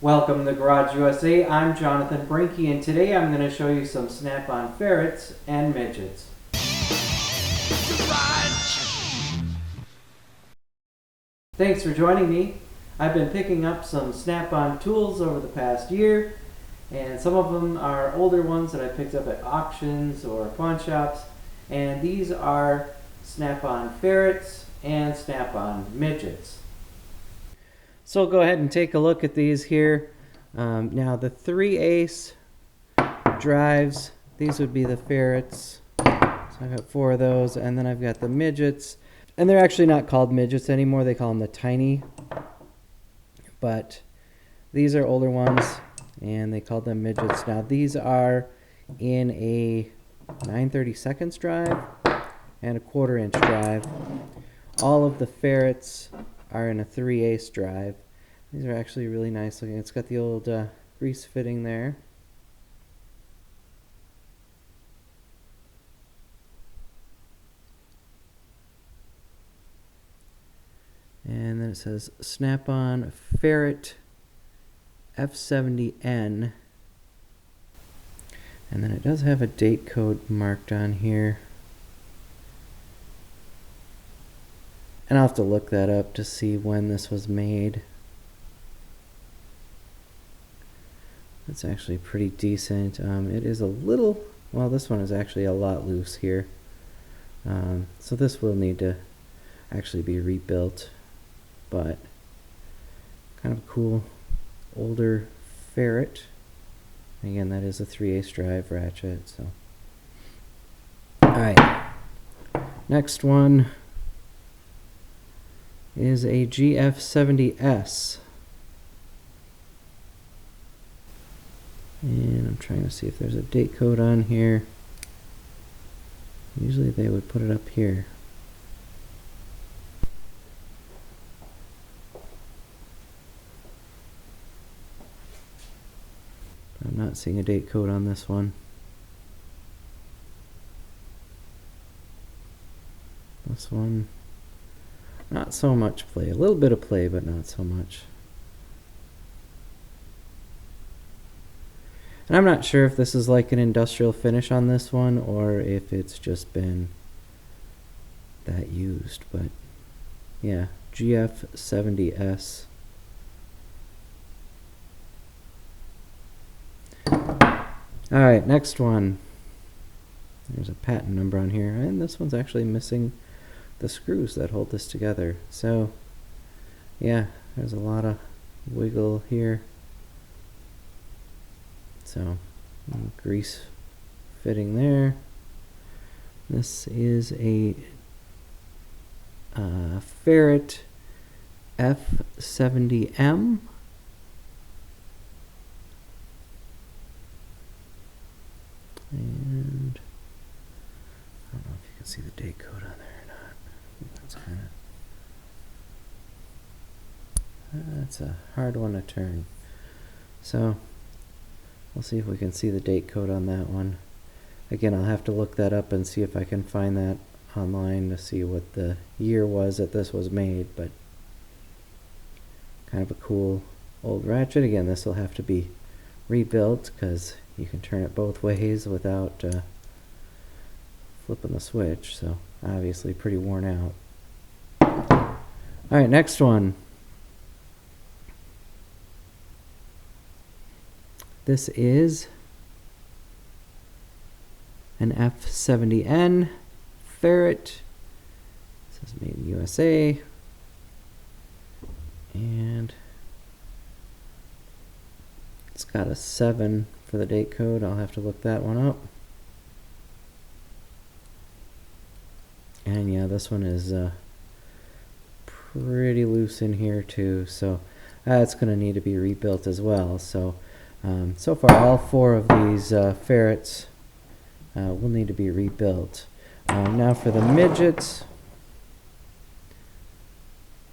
Welcome to Garage USA. I'm Jonathan Brinke, and today I'm going to show you some Snap-on ferrets and midgets. Thanks for joining me. I've been picking up some Snap-on tools over the past year, and some of them are older ones that I picked up at auctions or pawn shops, and these are Snap-on ferrets and Snap-on midgets. So we'll go ahead and take a look at these here. Now the 3/8 drives, these would be the ferrets. So I've got 4 of those, and then I've got the midgets. And they're actually not called midgets anymore, they call them the tiny. But these are older ones, and they called them midgets. Now these are in a 9/32 drive and a 1/4 inch drive. All of the ferrets are in a 3/8 drive. These are actually really nice looking. It's got the old grease fitting there. And then it says Snap-on Ferret F70N. And then it does have a date code marked on here. And I'll have to look that up to see when this was made. It's actually pretty decent. It is a little, well, this one is actually a lot loose here. So this will need to actually be rebuilt, but kind of a cool older ferret. Again, that is a 3/8 drive ratchet. So, all right, next one is a GF70S. And I'm trying to see if there's a date code on here. Usually they would put it up here. I'm not seeing a date code on this one. This one, not so much play. A little bit of play, but not so much. And I'm not sure if this is like an industrial finish on this one or if it's just been that used, but yeah, GF70S. Alright, next one. There's a patent number on here, and this one's actually missing the screws that hold this together. So, yeah, there's a lot of wiggle here. So, grease fitting there. This is a Ferret F70M. And I don't know if you can see the date code on there or not. That's kind of, that's a hard one to turn. So we'll see if we can see the date code on that one. Again, I'll have to look that up and see if I can find that online to see what the year was that this was made, but kind of a cool old ratchet. Again, this will have to be rebuilt because you can turn it both ways without flipping the switch, so obviously pretty worn out. Alright, next one. This is an F70N Ferret. This is made in USA. And it's got a 7 for the date code. I'll have to look that one up. And yeah, this one is pretty loose in here too, so that's going to need to be rebuilt as well. So so far all 4 of these ferrets will need to be rebuilt. Now for the midgets,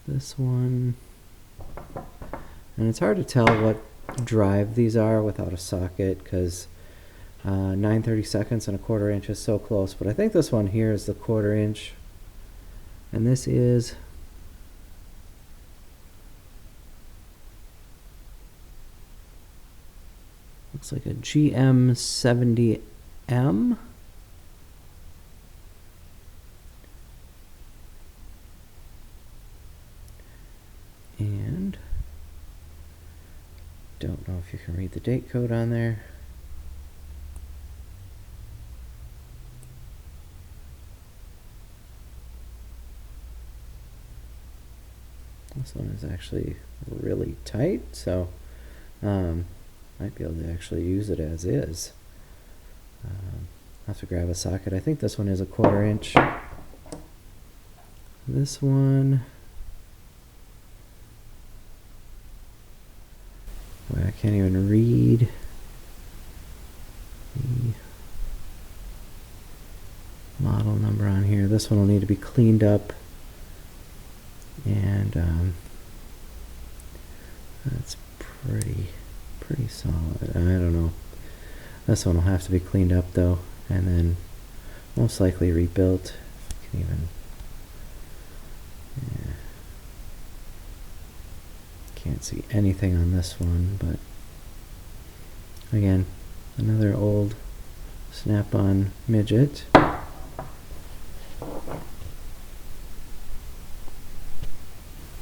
this one, and it's hard to tell what drive these are without a socket because 9/32 and a 1/4 inch is so close, but I think this one here is the 1/4 inch, and this is Looks like a GM70M. And don't know if you can read the date code on there. This one is actually really tight, so might be able to actually use it as is. I'll have to grab a socket. I think this one is a 1/4 inch. This one, boy, I can't even read the model number on here. This one will need to be cleaned up, and that's pretty solid. I don't know. This one will have to be cleaned up though, and then most likely rebuilt. Can even, yeah. Can't see anything on this one, but again, another old snap-on midget.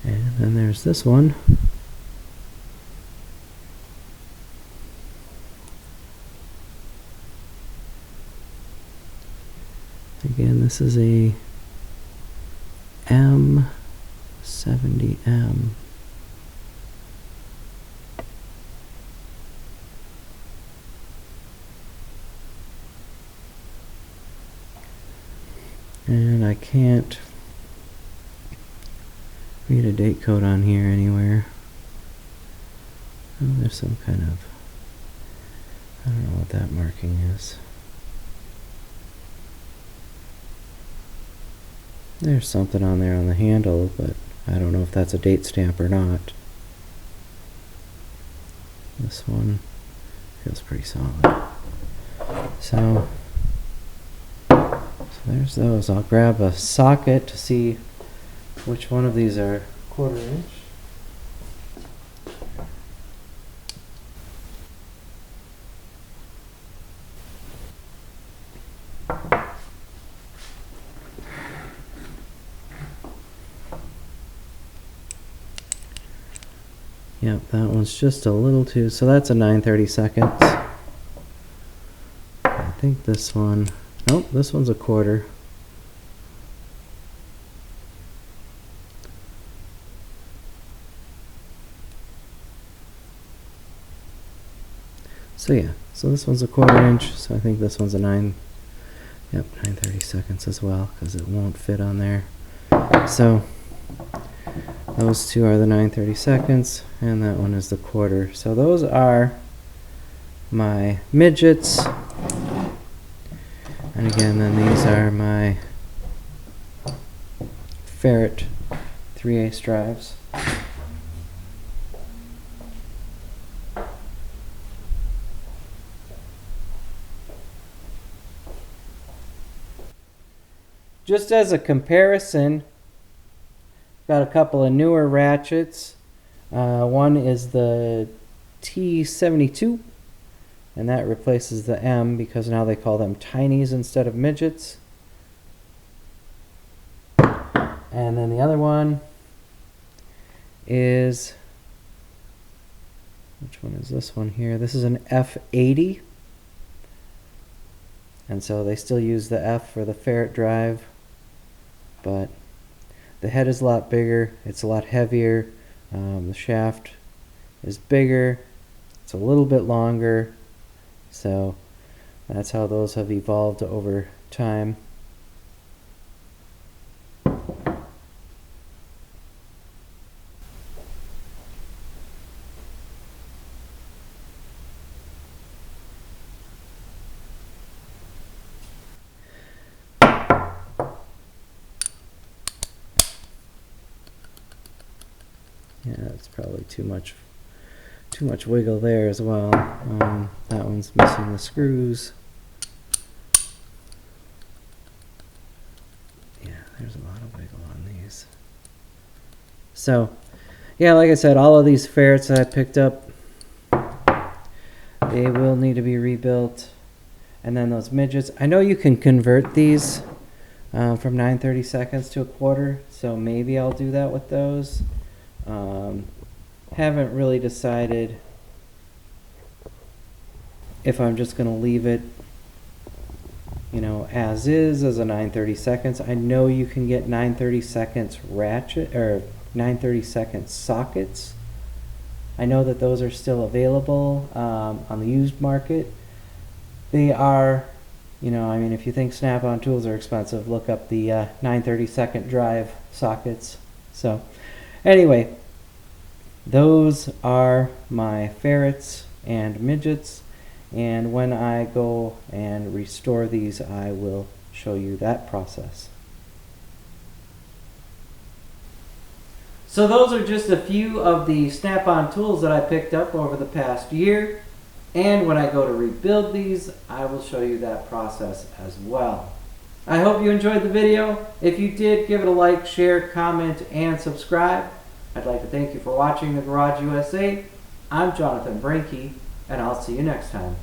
And then there's this one. Again, this is a M70M. And I can't read a date code on here anywhere. Oh, there's some kind of, I don't know what that marking is. There's something on there on the handle, but I don't know if that's a date stamp or not. This one feels pretty solid. So there's those. I'll grab a socket to see which one of these are 1/4 inch. Yep, that one's just a little too, so that's a 9/32. I think this one, nope, this one's a 1/4. So yeah, so this one's a 1/4 inch, so I think this one's a 9/32 as well, because it won't fit on there. So those two are the 9/32, and that one is the 1/4. So those are my midgets. And again, then these are my Ferret 3/8 drives. Just as a comparison, got a couple of newer ratchets. One is the T72, and that replaces the M because now they call them tinies instead of midgets. And then the other one is, which one is this one here? This is an F80. And so they still use the F for the Ferret drive, but the head is a lot bigger, it's a lot heavier, the shaft is bigger, it's a little bit longer, so that's how those have evolved over time. Yeah, it's probably too much wiggle there as well. That one's missing the screws. Yeah, there's a lot of wiggle on these. So, yeah, like I said, all of these ferrets that I picked up, They will need to be rebuilt. And then those midgets, I know you can convert these from 9/30 seconds to a quarter, so maybe I'll do that with those. Haven't really decided if I'm just going to leave it, you know, as is, as a 9/30 seconds. I know you can get 9/30 seconds ratchet, or 9/30 second sockets. I know that those are still available on the used market. They are, you know, I mean, if you think Snap-on tools are expensive, look up the 9/30 second drive sockets. So anyway, those are my ferrets and midgets, and when I go and restore these, I will show you that process. So those are just a few of the Snap-on tools that I picked up over the past year, and when I go to rebuild these, I will show you that process as well. I hope you enjoyed the video. If you did, give it a like, share, comment, and subscribe. I'd like to thank you for watching The Garage USA. I'm Jonathan Brinke, and I'll see you next time.